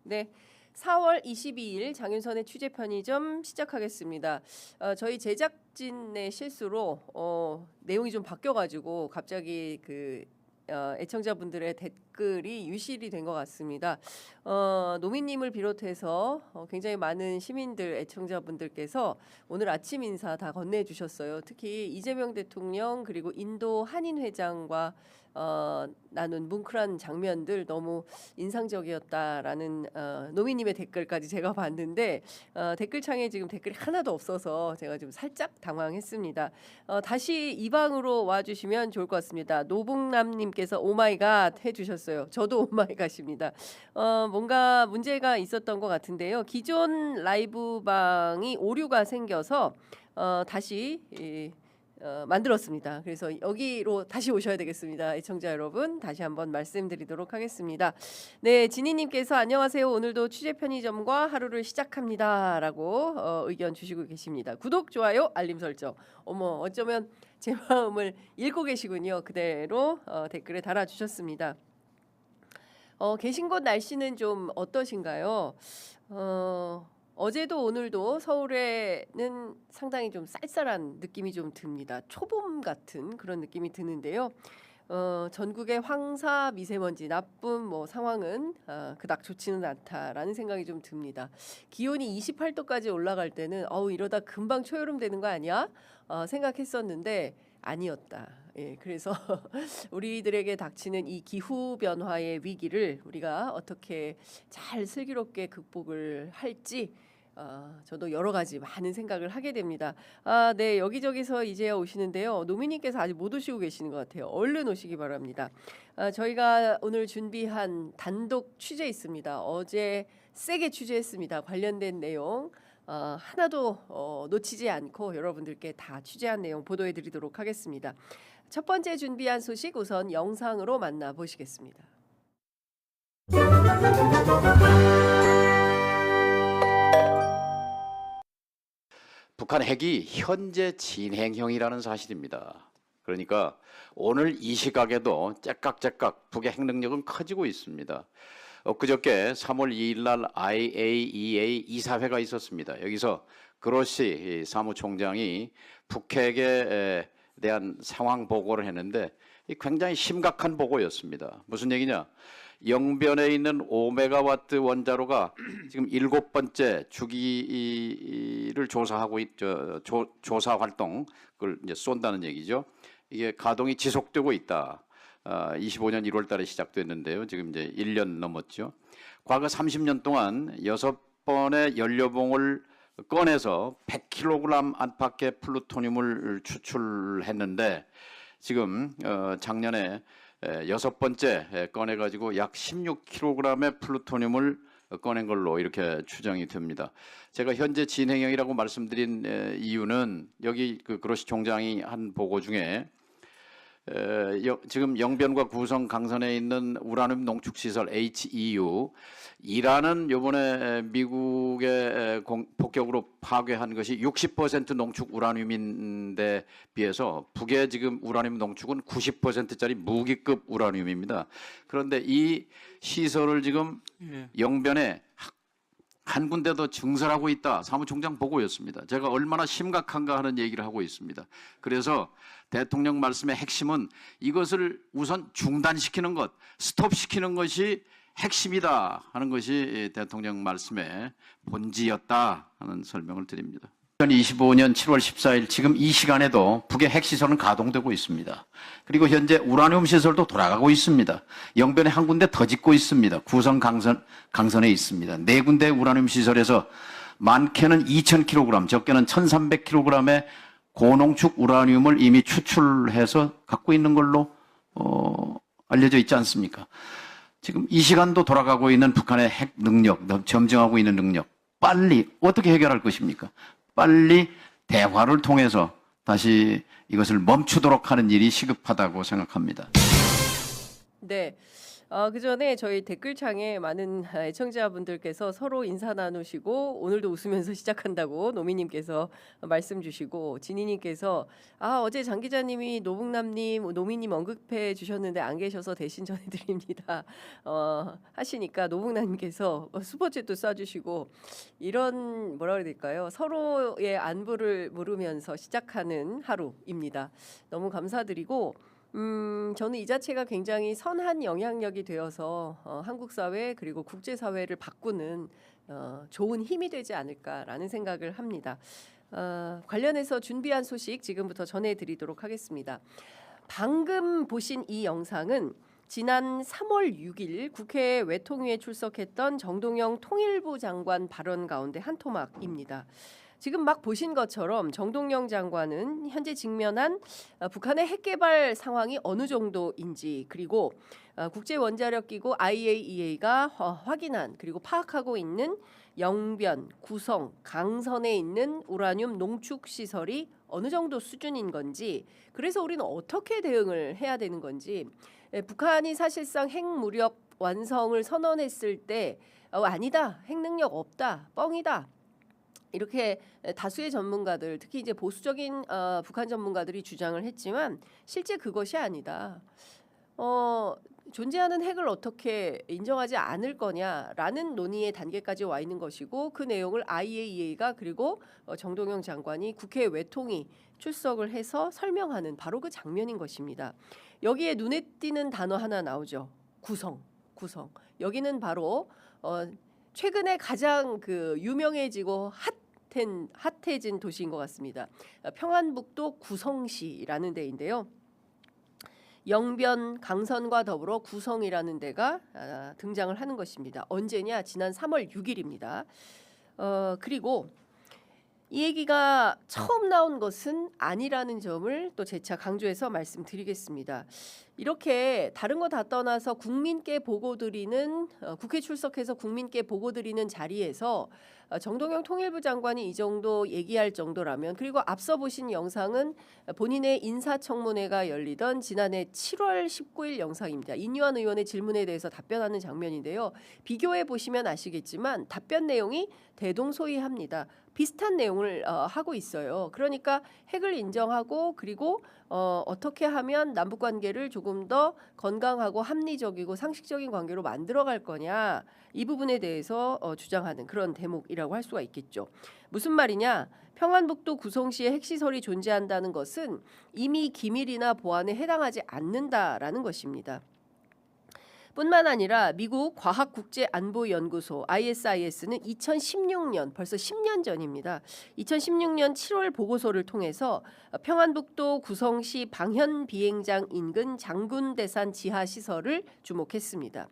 네, 4월 22일 장윤선의 취재 편의점 시작하겠습니다. 저희 제작진의 실수로 내용이 좀 바뀌어가지고 갑자기 애청자분들의 댓글이 유실이 된 것 같습니다. 노미님을 비롯해서 굉장히 많은 시민들, 애청자분들께서 오늘 아침 인사 다 건네주셨어요. 특히 이재명 대통령 그리고 인도 한인 회장과 나눈 뭉클한 장면들 너무 인상적이었다라는 노미님의 댓글까지 제가 봤는데 댓글창에 지금 댓글이 하나도 없어서 제가 좀 살짝 당황했습니다. 다시 이 방으로 와주시면 좋을 것 같습니다. 노봉남님께서 오마이갓 해주셨어요. 저도 오마이갓입니다. 뭔가 문제가 있었던 것 같은데요. 기존 라이브 방이 오류가 생겨서 다시 만들었습니다. 그래서 여기로 다시 오셔야 되겠습니다. 애청자 여러분, 다시 한번 말씀드리도록 하겠습니다. 네, 진희님께서 안녕하세요. 오늘도 취재 편의점과 하루를 시작합니다라고 의견 주시고 계십니다. 구독, 좋아요, 알림 설정. 어머, 어쩌면 제 마음을 읽고 계시군요. 그대로 댓글에 달아주셨습니다. 계신 곳 날씨는 좀 어떠신가요? 어제도 오늘도 서울에는 상당히 좀 쌀쌀한 느낌이 좀 듭니다. 초봄 같은 그런 느낌이 드는데요. 전국의 황사, 미세먼지, 나쁨 상황은 그닥 좋지는 않다라는 생각이 좀 듭니다. 기온이 28도까지 올라갈 때는 이러다 금방 초여름 되는 거 아니야? 생각했었는데 아니었다. 예, 그래서 우리들에게 닥치는 이 기후 변화의 위기를 우리가 어떻게 잘 슬기롭게 극복을 할지 저도 여러 가지 많은 생각을 하게 됩니다. 네, 여기저기서 이제야 오시는데요. 노미님께서 아직 못 오시고 계시는 것 같아요. 얼른 오시기 바랍니다. 저희가 오늘 준비한 단독 취재 있습니다. 어제 세게 취재했습니다. 관련된 내용 하나도 놓치지 않고 여러분들께 다 취재한 내용 보도해 드리도록 하겠습니다. 첫 번째 준비한 소식 우선 영상으로 만나보시겠습니다. 북한 핵이 현재 진행형이라는 사실입니다. 그러니까 오늘 이 시각에도 째깍째깍 북의 핵 능력은 커지고 있습니다. 엊그저께 3월 2일 날 IAEA 이사회가 있었습니다. 여기서 그로시 사무총장이 북핵에 대한 상황 보고를 했는데 굉장히 심각한 보고였습니다. 무슨 얘기냐? 영변에 있는 5메가와트 원자로가 지금 7번째 주기를 조사하고 조사 활동 그걸 이제 쏜다는 얘기죠. 이게 가동이 지속되고 있다. 25년 1월 달에 시작됐는데요. 지금 이제 1년 넘었죠. 과거 30년 동안 6번의 연료봉을 꺼내서 100kg 안팎의 플루토늄을 추출했는데 지금 작년에 6번째 꺼내가지고 약 16kg의 플루토늄을 꺼낸 걸로 이렇게 추정이 됩니다. 제가 현재 진행형이라고 말씀드린 이유는 여기 그로시 총장이 한 보고 중에 지금 영변과 구성 강선에 있는 우라늄 농축 시설 HEU 이란은 이번에 미국의 폭격으로 파괴한 것이 60% 농축 우라늄인데 비해서 북의 지금 우라늄 농축은 90%짜리 무기급 우라늄입니다. 그런데 이 시설을 지금 영변에 한 군데 더 증설하고 있다. 사무총장 보고였습니다. 제가 얼마나 심각한가 하는 얘기를 하고 있습니다. 그래서 대통령 말씀의 핵심은 이것을 우선 중단시키는 것, 스톱시키는 것이 핵심이다 하는 것이 대통령 말씀의 본질이었다 하는 설명을 드립니다. 2025년 7월 14일 지금 이 시간에도 북의 핵시설은 가동되고 있습니다. 그리고 현재 우라늄 시설도 돌아가고 있습니다. 영변에 한 군데 더 짓고 있습니다. 구성 강선에 있습니다. 4군데 우라늄 시설에서 많게는 2,000kg, 적게는 1,300kg의 고농축 우라늄을 이미 추출해서 갖고 있는 걸로 알려져 있지 않습니까? 지금 이 시간도 돌아가고 있는 북한의 핵 능력, 점증하고 있는 능력, 빨리 어떻게 해결할 것입니까? 빨리 대화를 통해서 다시 이것을 멈추도록 하는 일이 시급하다고 생각합니다. 네, 그 전에 저희 댓글창에 많은 애청자분들께서 서로 인사 나누시고 오늘도 웃으면서 시작한다고 노미님께서 말씀 주시고 진희님께서 어제 장 기자님이 노북남님, 노미님 언급해 주셨는데 안 계셔서 대신 전해드립니다. 하시니까 노북남님께서 슈퍼챗도 쏴주시고 이런 뭐라 그래야 될까요? 서로의 안부를 물으면서 시작하는 하루입니다. 너무 감사드리고 저는 이 자체가 굉장히 선한 영향력이 되어서 한국 사회 그리고 국제 사회를 바꾸는 좋은 힘이 되지 않을까라는 생각을 합니다. 관련해서 준비한 소식 지금부터 전해드리도록 하겠습니다. 방금 보신 이 영상은 지난 3월 6일 국회 외통위에 출석했던 정동영 통일부 장관 발언 가운데 한 토막입니다. 지금 막 보신 것처럼 정동영 장관은 현재 직면한 북한의 핵 개발 상황이 어느 정도인지 그리고 국제원자력기구 IAEA가 확인한 그리고 파악하고 있는 영변, 구성, 강선에 있는 우라늄 농축 시설이 어느 정도 수준인 건지 그래서 우리는 어떻게 대응을 해야 되는 건지 북한이 사실상 핵 무력 완성을 선언했을 때 아니다, 핵 능력 없다, 뻥이다. 이렇게 다수의 전문가들, 특히 이제 보수적인 북한 전문가들이 주장을 했지만 실제 그것이 아니다. 존재하는 핵을 어떻게 인정하지 않을 거냐라는 논의의 단계까지 와 있는 것이고 그 내용을 IAEA가 그리고 정동영 장관이 국회 외통위 출석을 해서 설명하는 바로 그 장면인 것입니다. 여기에 눈에 띄는 단어 하나 나오죠. 구성. 여기는 바로 최근에 가장 그 유명해지고 핫해진 도시인 것 같습니다. 평안북도 구성시라는 데인데요. 영변, 강선과 더불어 구성이라는 데가 등장을 하는 것입니다. 언제냐? 지난 3월 6일입니다. 그리고 이 얘기가 처음 나온 것은 아니라는 점을 또 재차 강조해서 말씀드리겠습니다. 이렇게 다른 거 다 떠나서 국민께 보고드리는 국회 출석해서 국민께 보고드리는 자리에서 정동영 통일부 장관이 이 정도 얘기할 정도라면 그리고 앞서 보신 영상은 본인의 인사청문회가 열리던 지난해 7월 19일 영상입니다. 인유한 의원의 질문에 대해서 답변하는 장면인데요. 비교해 보시면 아시겠지만 답변 내용이 대동소이합니다. 비슷한 내용을 하고 있어요. 그러니까 핵을 인정하고 그리고 어떻게 하면 남북 관계를 조금 더 건강하고 합리적이고 상식적인 관계로 만들어갈 거냐 이 부분에 대해서 주장하는 그런 대목이라고 할 수가 있겠죠. 무슨 말이냐? 평안북도 구성시에 핵시설이 존재한다는 것은 이미 기밀이나 보안에 해당하지 않는다라는 것입니다. 뿐만 아니라 미국 과학국제안보연구소 ISIS는 2016년 벌써 10년 전입니다. 2016년 7월 보고서를 통해서 평안북도 구성시 방현 비행장 인근 장군대산 지하시설을 주목했습니다.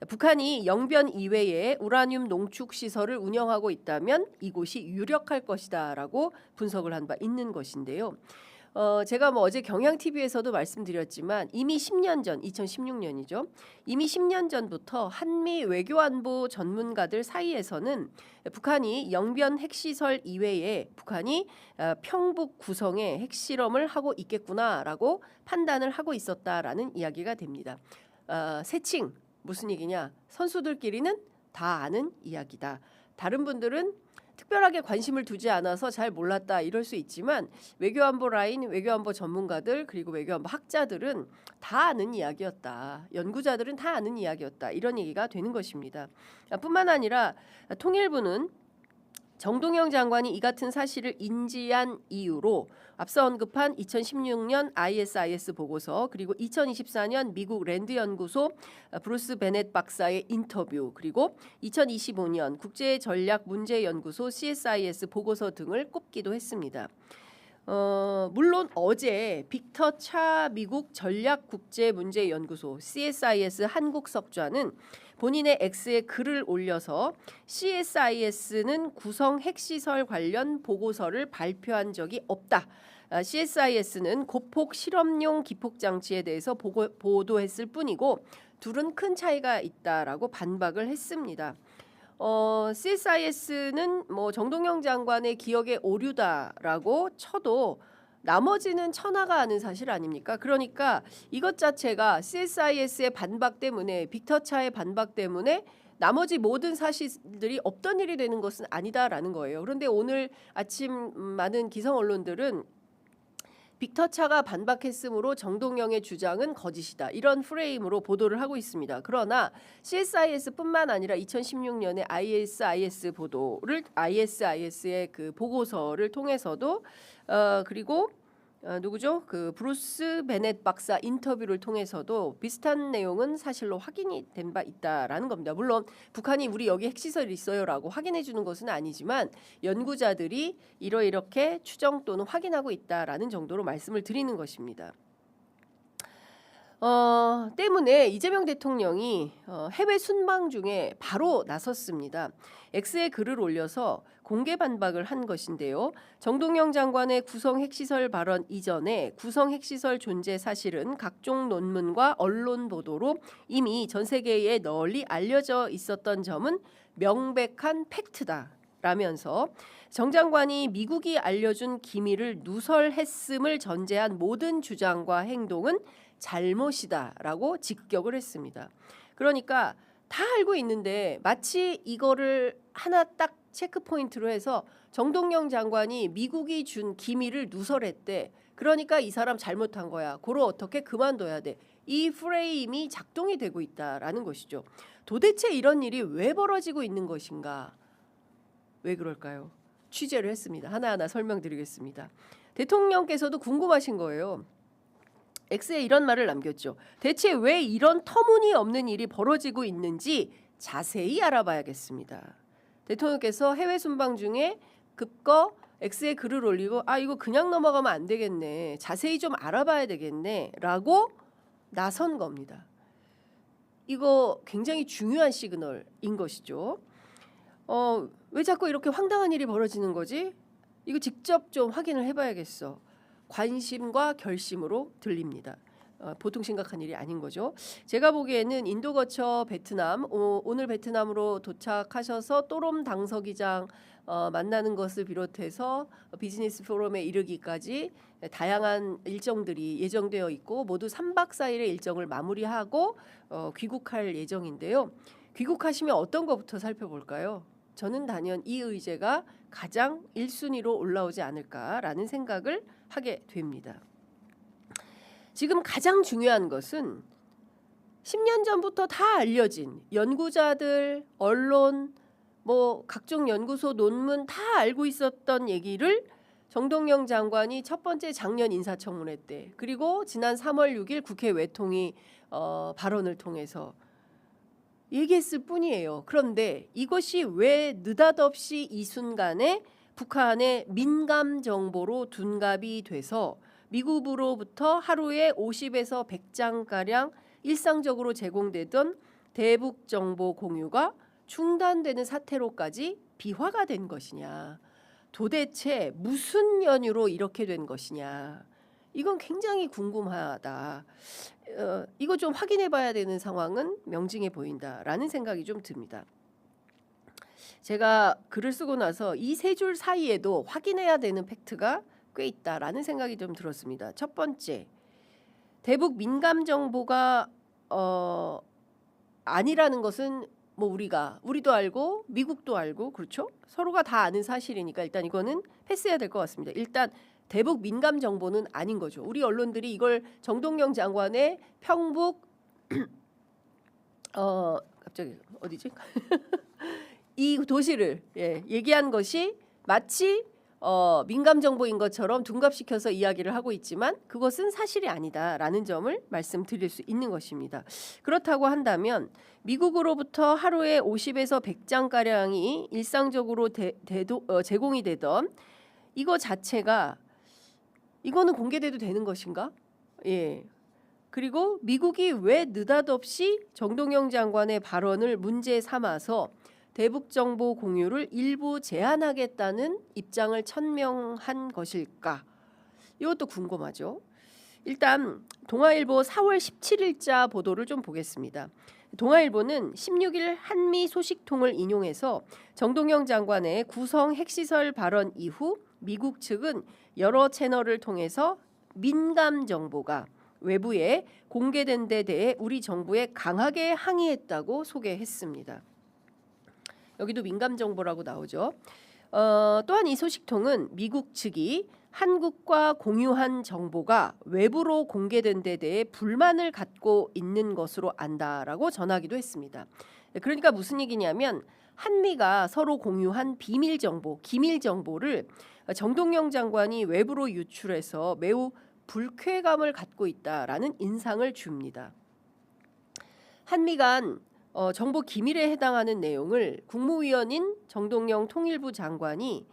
북한이 영변 이외에 우라늄 농축 시설을 운영하고 있다면 이곳이 유력할 것이다라고 분석을 한 바 있는 것인데요. 제가 어제 경향TV에서도 말씀드렸지만 이미 10년 전, 2016년이죠. 이미 10년 전부터 한미 외교안보 전문가들 사이에서는 북한이 영변 핵시설 이외에 북한이 평북 구성에 핵실험을 하고 있겠구나라고 판단을 하고 있었다라는 이야기가 됩니다. 세칭 무슨 얘기냐? 선수들끼리는 다 아는 이야기다. 다른 분들은 특별하게 관심을 두지 않아서 잘 몰랐다 이럴 수 있지만 외교안보 라인, 외교안보 전문가들 그리고 외교안보 학자들은 다 아는 이야기였다. 연구자들은 다 아는 이야기였다. 이런 얘기가 되는 것입니다. 뿐만 아니라 통일부는 정동영 장관이 이 같은 사실을 인지한 이유로 앞서 언급한 2016년 ISIS 보고서 그리고 2024년 미국 랜드 연구소 브루스 베넷 박사의 인터뷰 그리고 2025년 국제전략문제연구소 CSIS 보고서 등을 꼽기도 했습니다. 물론 어제 빅터 차 미국 전략국제문제연구소 CSIS 한국 석좌는 본인의 X에 글을 올려서 CSIS는 구성 핵시설 관련 보고서를 발표한 적이 없다. CSIS는 고폭 실험용 기폭장치에 대해서 보도했을 뿐이고 둘은 큰 차이가 있다라고 반박을 했습니다. CSIS는 정동영 장관의 기억의 오류다라고 쳐도 나머지는 천하가 아는 사실 아닙니까? 그러니까 이것 자체가 CSIS의 반박 때문에 빅터차의 반박 때문에 나머지 모든 사실들이 없던 일이 되는 것은 아니다라는 거예요. 그런데 오늘 아침 많은 기성 언론들은 빅터차가 반박했으므로 정동영의 주장은 거짓이다. 이런 프레임으로 보도를 하고 있습니다. 그러나 CSIS뿐만 아니라 2016년에 ISIS 보도를 ISIS의 그 보고서를 통해서도 그리고 누구죠? 그 브루스 베넷 박사 인터뷰를 통해서도 비슷한 내용은 사실로 확인이 된 바 있다라는 겁니다. 물론 북한이 우리 여기 핵시설이 있어요라고 확인해 주는 것은 아니지만 연구자들이 이렇게 추정 또는 확인하고 있다라는 정도로 말씀을 드리는 것입니다. 때문에 이재명 대통령이 해외 순방 중에 바로 나섰습니다. X에 글을 올려서 공개 반박을 한 것인데요. 정동영 장관의 구성 핵시설 발언 이전에 구성 핵시설 존재 사실은 각종 논문과 언론 보도로 이미 전 세계에 널리 알려져 있었던 점은 명백한 팩트다라면서 정 장관이 미국이 알려준 기밀을 누설했음을 전제한 모든 주장과 행동은 잘못이다라고 직격을 했습니다. 그러니까 다 알고 있는데 마치 이거를 하나 딱 체크 포인트로 해서 정동영 장관이 미국이 준 기밀을 누설했대. 그러니까 이 사람 잘못한 거야. 고로 어떻게 그만둬야 돼. 이 프레임이 작동이 되고 있다라는 것이죠. 도대체 이런 일이 왜 벌어지고 있는 것인가? 왜 그럴까요? 취재를 했습니다. 하나하나 설명드리겠습니다. 대통령께서도 궁금하신 거예요. X에 이런 말을 남겼죠. 대체 왜 이런 터무니없는 일이 벌어지고 있는지 자세히 알아봐야겠습니다. 대통령께서 해외 순방 중에 급거 X에 글을 올리고 이거 그냥 넘어가면 안 되겠네. 자세히 좀 알아봐야 되겠네. 라고 나선 겁니다. 이거 굉장히 중요한 시그널인 것이죠. 왜 자꾸 이렇게 황당한 일이 벌어지는 거지? 이거 직접 좀 확인을 해봐야겠어. 관심과 결심으로 들립니다. 보통 심각한 일이 아닌 거죠. 제가 보기에는 인도 거쳐 베트남, 오늘 베트남으로 도착하셔서 또롬 당서기장 만나는 것을 비롯해서 비즈니스 포럼에 이르기까지 다양한 일정들이 예정되어 있고 모두 3박 4일의 일정을 마무리하고 귀국할 예정인데요. 귀국하시면 어떤 것부터 살펴볼까요? 저는 단연 이 의제가 가장 1순위로 올라오지 않을까라는 생각을 하게 됩니다. 지금 가장 중요한 것은 10년 전부터 다 알려진 연구자들, 언론, 각종 연구소 논문 다 알고 있었던 얘기를 정동영 장관이 첫 번째 작년 인사청문회 때 그리고 지난 3월 6일 국회 외통위 발언을 통해서 얘기했을 뿐이에요. 그런데 이것이 왜 느닷없이 이 순간에 북한의 민감 정보로 둔갑이 돼서 미국으로부터 하루에 50에서 100장가량 일상적으로 제공되던 대북 정보 공유가 중단되는 사태로까지 비화가 된 것이냐. 도대체 무슨 연유로 이렇게 된 것이냐. 이건 굉장히 궁금하다. 이거 좀 확인해 봐야 되는 상황은 명징해 보인다라는 생각이 좀 듭니다. 제가 글을 쓰고 나서 이 세 줄 사이에도 확인해야 되는 팩트가 꽤 있다라는 생각이 좀 들었습니다. 첫 번째, 대북 민감 정보가 아니라는 것은 우리도 알고 미국도 알고 그렇죠? 서로가 다 아는 사실이니까 일단 이거는 패스해야 될 것 같습니다. 일단 대북 민감 정보는 아닌 거죠. 우리 언론들이 이걸 정동영 장관의 평북 갑자기 어디지? 이 도시를 얘기한 것이 마치 민감 정보인 것처럼 둔갑시켜서 이야기를 하고 있지만 그것은 사실이 아니다라는 점을 말씀드릴 수 있는 것입니다. 그렇다고 한다면 미국으로부터 하루에 50에서 100장가량이 일상적으로 제공이 되던 이거 자체가 이거는 공개돼도 되는 것인가? 그리고 미국이 왜 느닷없이 정동영 장관의 발언을 문제 삼아서 대북 정보 공유를 일부 제한하겠다는 입장을 천명한 것일까? 이것도 궁금하죠. 일단 동아일보 4월 17일자 보도를 좀 보겠습니다. 동아일보는 16일 한미 소식통을 인용해서 정동영 장관의 구성 핵시설 발언 이후 미국 측은 여러 채널을 통해서 민감 정보가 외부에 공개된 데 대해 우리 정부에 강하게 항의했다고 소개했습니다. 여기도 민감 정보라고 나오죠. 또한 이 소식통은 미국 측이 한국과 공유한 정보가 외부로 공개된 데 대해 불만을 갖고 있는 것으로 안다라고 전하기도 했습니다. 그러니까 무슨 얘기냐면 한미가 서로 공유한 비밀 정보, 기밀 정보를 정동영 장관이 외부로 유출해서 매우 불쾌감을 갖고 있다라는 인상을 줍니다. 한미 간 정보 기밀에 해당하는 내용을 국무위원인 정동영 통일부 장관이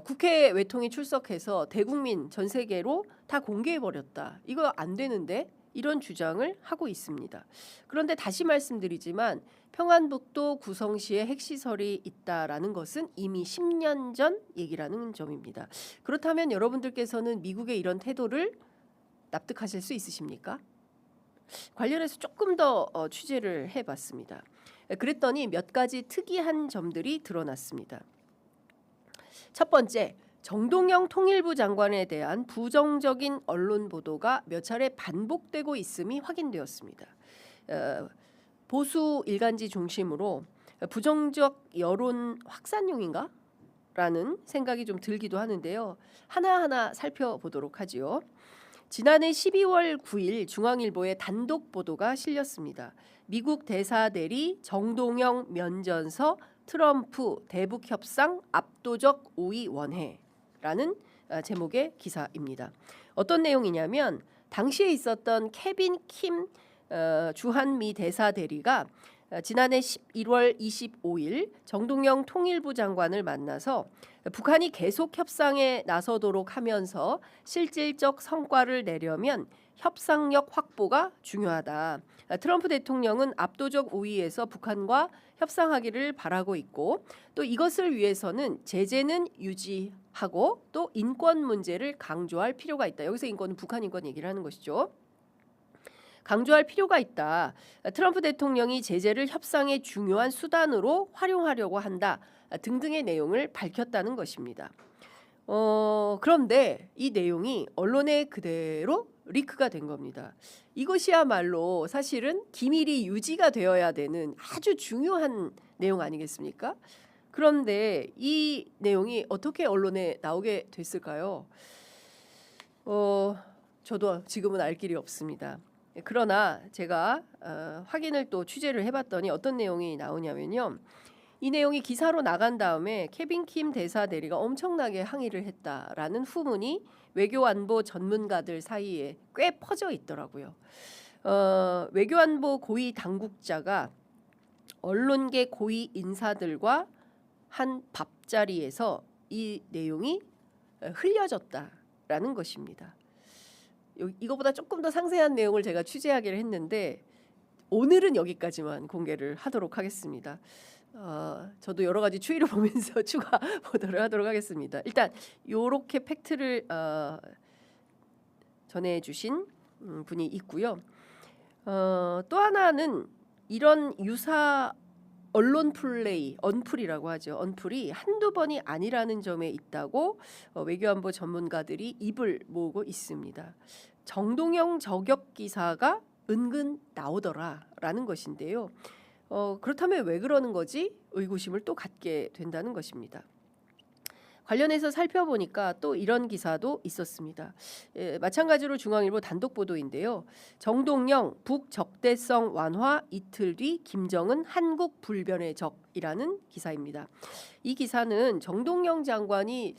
국회 외통위 출석해서 대국민 전 세계로 다 공개해버렸다. 이거 안 되는데 이런 주장을 하고 있습니다. 그런데 다시 말씀드리지만 평안북도 구성시에 핵시설이 있다라는 것은 이미 10년 전 얘기라는 점입니다. 그렇다면 여러분들께서는 미국의 이런 태도를 납득하실 수 있으십니까? 관련해서 조금 더 취재를 해봤습니다. 그랬더니 몇 가지 특이한 점들이 드러났습니다. 첫 번째, 정동영 통일부 장관에 대한 부정적인 언론 보도가 몇 차례 반복되고 있음이 확인되었습니다. 보수 일간지 중심으로 부정적 여론 확산용인가? 라는 생각이 좀 들기도 하는데요. 하나하나 살펴보도록 하지요. 지난해 12월 9일 중앙일보에 단독 보도가 실렸습니다. 미국 대사대리 정동영 면전서 트럼프 대북 협상 압도적 우위 원해라는 제목의 기사입니다. 어떤 내용이냐면 당시에 있었던 케빈 킴 주한미 대사대리가 지난해 11월 25일 정동영 통일부 장관을 만나서 북한이 계속 협상에 나서도록 하면서 실질적 성과를 내려면 협상력 확보가 중요하다. 트럼프 대통령은 압도적 우위에서 북한과 협상하기를 바라고 있고 또 이것을 위해서는 제재는 유지하고 또 인권 문제를 강조할 필요가 있다. 여기서 인권은 북한 인권 얘기를 하는 것이죠. 강조할 필요가 있다. 트럼프 대통령이 제재를 협상의 중요한 수단으로 활용하려고 한다. 등등의 내용을 밝혔다는 것입니다. 그런데 이 내용이 언론에 그대로 리크가 된 겁니다. 이것이야말로 사실은 기밀이 유지가 되어야 되는 아주 중요한 내용 아니겠습니까? 그런데 이 내용이 어떻게 언론에 나오게 됐을까요? 저도 지금은 알 길이 없습니다. 그러나 제가 확인을 또 취재를 해봤더니 어떤 내용이 나오냐면요. 이 내용이 기사로 나간 다음에 케빈 킴 대사대리가 엄청나게 항의를 했다라는 후문이 외교안보 전문가들 사이에 꽤 퍼져 있더라고요. 외교안보 고위 당국자가 언론계 고위 인사들과 한 밥자리에서 이 내용이 흘려졌다라는 것입니다. 이거보다 조금 더 상세한 내용을 제가 취재하기를 했는데 오늘은 여기까지만 공개를 하도록 하겠습니다. 저도 여러 가지 추이를 보면서 추가 보도를 하도록 하겠습니다. 일단 이렇게 팩트를 전해주신 분이 있고요. 또 하나는 이런 유사 언론 플레이, 언플이라고 하죠. 언플이 한두 번이 아니라는 점에 있다고 외교안보 전문가들이 입을 모으고 있습니다. 정동영 저격 기사가 은근 나오더라라는 것인데요. 그렇다면 왜 그러는 거지? 의구심을 또 갖게 된다는 것입니다. 관련해서 살펴보니까 또 이런 기사도 있었습니다. 마찬가지로 중앙일보 단독 보도인데요. 정동영 북적대성 완화 이틀 뒤 김정은 한국 불변의 적이라는 기사입니다. 이 기사는 정동영 장관이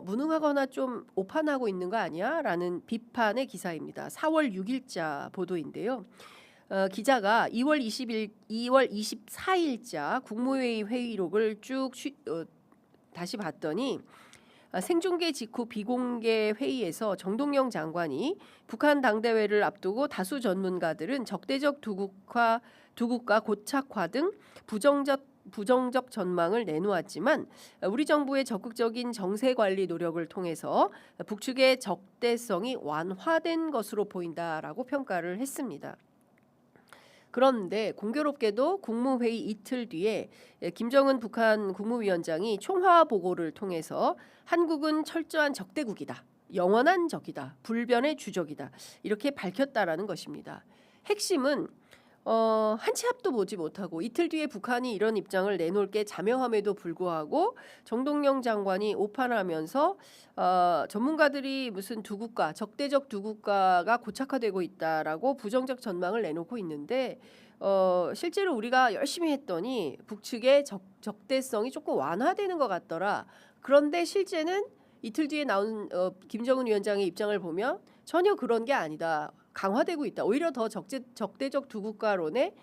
무능하거나 좀 오판하고 있는 거 아니야? 라는 비판의 기사입니다. 4월 6일자 보도인데요. 기자가 2월 24일자 국무회의 회의록을 쭉 다시 봤더니 생중계 직후 비공개 회의에서 정동영 장관이 북한 당대회를 앞두고 다수 전문가들은 적대적 두 국가 고착화 등 부정적 전망을 내놓았지만 우리 정부의 적극적인 정세 관리 노력을 통해서 북측의 적대성이 완화된 것으로 보인다라고 평가를 했습니다. 그런데 공교롭게도 국무회의 이틀 뒤에 김정은 북한 국무위원장이 총화 보고를 통해서 한국은 철저한 적대국이다. 영원한 적이다. 불변의 주적이다. 이렇게 밝혔다라는 것입니다. 핵심은 한 치 앞도 보지 못하고 이틀 뒤에 북한이 이런 입장을 내놓을 게 자명함에도 불구하고 정동영 장관이 오판하면서 전문가들이 무슨 두 국가, 적대적 두 국가가 고착화되고 있다라고 부정적 전망을 내놓고 있는데 실제로 우리가 열심히 했더니 북측의 적대성이 조금 완화되는 것 같더라. 그런데 실제는 이틀 뒤에 나온 김정은 위원장의 입장을 보면 전혀 그런 게 아니다. 강화되고 있다. 오히려 더 적대적 두 국가론에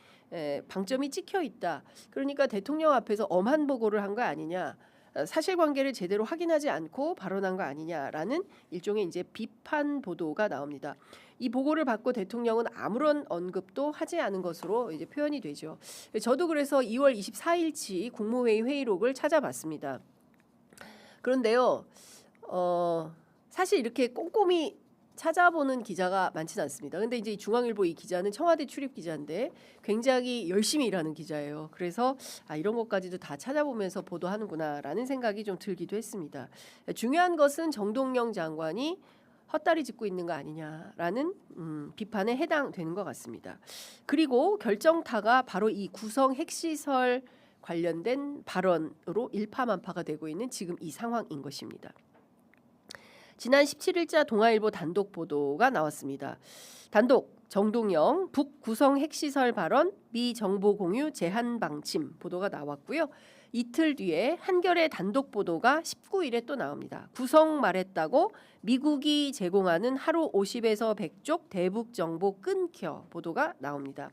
방점이 찍혀 있다. 그러니까 대통령 앞에서 엄한 보고를 한 거 아니냐. 사실관계를 제대로 확인하지 않고 발언한 거 아니냐라는 일종의 이제 비판 보도가 나옵니다. 이 보고를 받고 대통령은 아무런 언급도 하지 않은 것으로 이제 표현이 되죠. 저도 그래서 2월 24일치 국무회의 회의록을 찾아봤습니다. 그런데요, 사실 이렇게 꼼꼼히 찾아보는 기자가 많지는 않습니다. 근데 이제 중앙일보 이 기자는 청와대 출입 기자인데 굉장히 열심히 일하는 기자예요. 그래서 이런 것까지도 다 찾아보면서 보도하는구나라는 생각이 좀 들기도 했습니다. 중요한 것은 정동영 장관이 헛다리 짚고 있는 거 아니냐라는 비판에 해당되는 것 같습니다. 그리고 결정타가 바로 이 구성 핵시설 관련된 발언으로 일파만파가 되고 있는 지금 이 상황인 것입니다. 지난 17일자 동아일보 단독 보도가 나왔습니다. 단독 정동영 북구성 핵시설 발언 미 정보 공유 제한 방침 보도가 나왔고요. 이틀 뒤에 한겨레 단독 보도가 19일에 또 나옵니다. 구성 말했다고 미국이 제공하는 하루 50에서 100쪽 대북 정보 끊겨 보도가 나옵니다.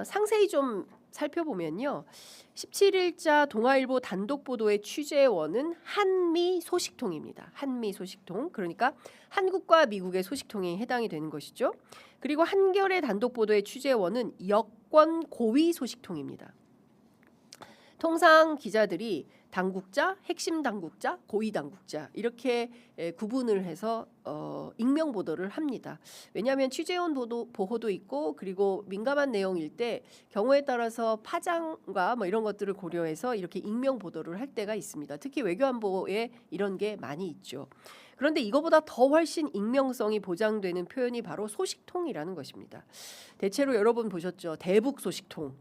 상세히 좀 살펴보면요. 17일자 동아일보 단독 보도의 취재원은 한미 소식통입니다. 한미 소식통. 그러니까 한국과 미국의 소식통이 해당이 되는 것이죠. 그리고 한겨레 단독 보도의 취재원은 여권 고위 소식통입니다. 통상 기자들이 당국자, 핵심 당국자, 고위 당국자 이렇게 구분을 해서 익명 보도를 합니다. 왜냐하면 취재원 보호도 있고 그리고 민감한 내용일 때 경우에 따라서 파장과 뭐 이런 것들을 고려해서 이렇게 익명 보도를 할 때가 있습니다. 특히 외교안보에 이런 게 많이 있죠. 그런데 이거보다 더 훨씬 익명성이 보장되는 표현이 바로 소식통이라는 것입니다. 대체로 여러분 보셨죠? 대북 소식통,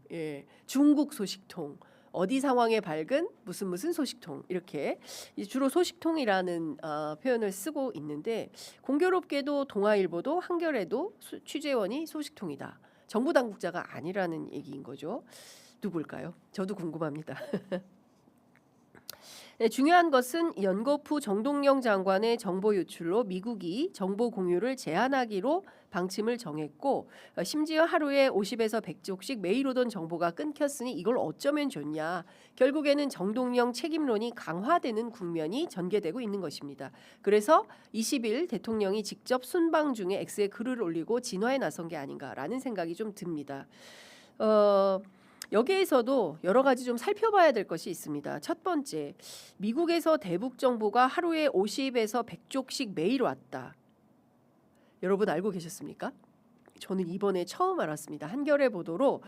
중국 소식통. 어디 상황에 밝은 무슨 소식통 이렇게 주로 소식통이라는 표현을 쓰고 있는데 공교롭게도 동아일보도 한겨레도 취재원이 소식통이다. 정부 당국자가 아니라는 얘기인 거죠. 누굴까요? 저도 궁금합니다. 네, 중요한 것은 연거푸 정동영 장관의 정보 유출로 미국이 정보 공유를 제한하기로 방침을 정했고 심지어 하루에 50에서 100쪽씩 매일 오던 정보가 끊겼으니 이걸 어쩌면 좋냐. 결국에는 정동영 책임론이 강화되는 국면이 전개되고 있는 것입니다. 그래서 20일 대통령이 직접 순방 중에 X에 글을 올리고 진화에 나선 게 아닌가라는 생각이 좀 듭니다. 여기에서도 여러 가지 좀 살펴봐야 될 것이 있습니다. 첫 번째, 미국에서 대북 정보가 하루에 50에서 100쪽씩 매일 왔다. 여러분 알고 계셨습니까? 저는 이번에 처음 알았습니다. 한겨레 보도로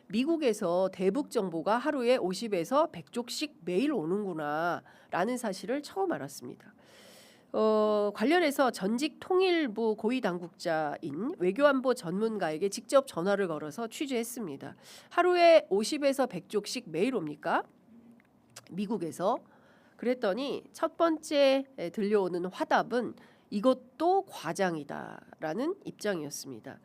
미국에서 대북 정보가 하루에 50에서 100쪽씩 매일 오는구나 라는 사실을 처음 알았습니다. 관련해서 전직 통일부 고위 당국자인 외교안보 전문가에게 직접 전화를 걸어서 취재했습니다. 하루에 50에서 100쪽씩 매일 옵니까? 미국에서. 그랬더니 첫 번째 들려오는 화답은 이것도 과장이다라는 입장이었습니다.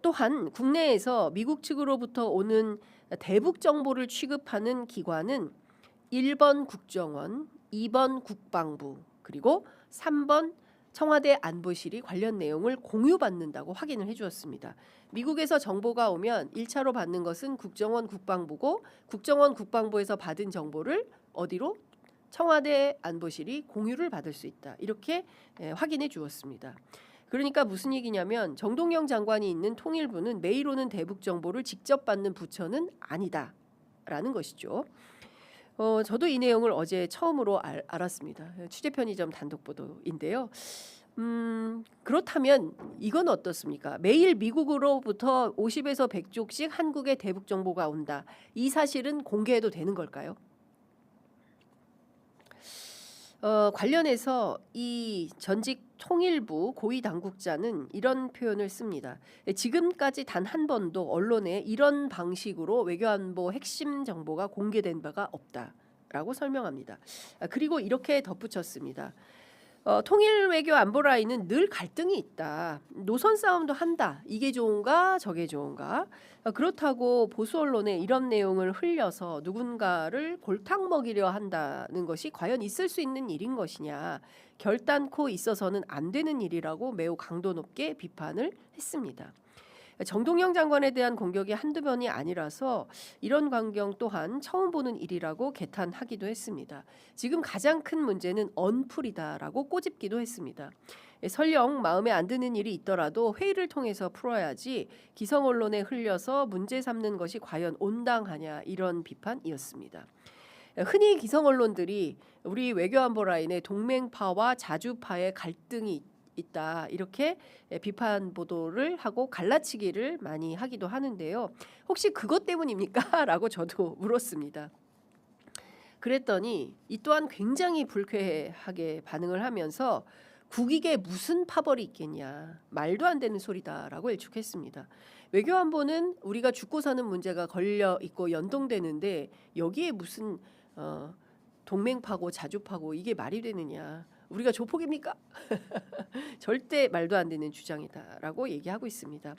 또한 국내에서 미국 측으로부터 오는 대북 정보를 취급하는 기관은 1번 국정원, 2번 국방부, 그리고 3번 청와대 안보실이 관련 내용을 공유받는다고 확인을 해주었습니다. 미국에서 정보가 오면 1차로 받는 것은 국정원 국방부고 국정원 국방부에서 받은 정보를 어디로? 청와대 안보실이 공유를 받을 수 있다. 이렇게 확인해 주었습니다. 그러니까 무슨 얘기냐면 정동영 장관이 있는 통일부는 매일 오는 대북 정보를 직접 받는 부처는 아니다라는 것이죠. 저도 이 내용을 어제 처음으로 알았습니다. 취재 편의점 단독 보도인데요. 그렇다면 이건 어떻습니까? 매일 미국으로부터 50에서 100쪽씩 한국에 대북 정보가 온다. 이 사실은 공개해도 되는 걸까요? 관련해서 이 전직 통일부 고위 당국자는 이런 표현을 씁니다. 지금까지 단 한 번도 언론에 이런 방식으로 외교안보 핵심 정보가 공개된 바가 없다라고 설명합니다. 그리고 이렇게 덧붙였습니다. 통일 외교 안보 라인은 늘 갈등이 있다. 노선 싸움도 한다. 이게 좋은가 저게 좋은가. 그렇다고 보수 언론에 이런 내용을 흘려서 누군가를 골탕 먹이려 한다는 것이 과연 있을 수 있는 일인 것이냐. 결단코 있어서는 안 되는 일이라고 매우 강도 높게 비판을 했습니다. 정동영 장관에 대한 공격이 한두 번이 아니라서 이런 광경 또한 처음 보는 일이라고 개탄하기도 했습니다. 지금 가장 큰 문제는 언풀이다라고 꼬집기도 했습니다. 설령 마음에 안 드는 일이 있더라도 회의를 통해서 풀어야지 기성 언론에 흘려서 문제 삼는 것이 과연 온당하냐 이런 비판이었습니다. 흔히 기성 언론들이 우리 외교안보 라인의 동맹파와 자주파의 갈등이 있다 이렇게 비판 보도를 하고 갈라치기를 많이 하기도 하는데요. 혹시 그것 때문입니까? 라고 저도 물었습니다. 그랬더니 이 또한 굉장히 불쾌하게 반응을 하면서 국익에 무슨 파벌이 있겠냐. 말도 안 되는 소리다라고 일축했습니다. 외교안보는 우리가 죽고 사는 문제가 걸려 있고 연동되는데 여기에 무슨 동맹파고 자주파고 이게 말이 되느냐. 우리가 조폭입니까? 절대 말도 안 되는 주장이다라고 얘기하고 있습니다.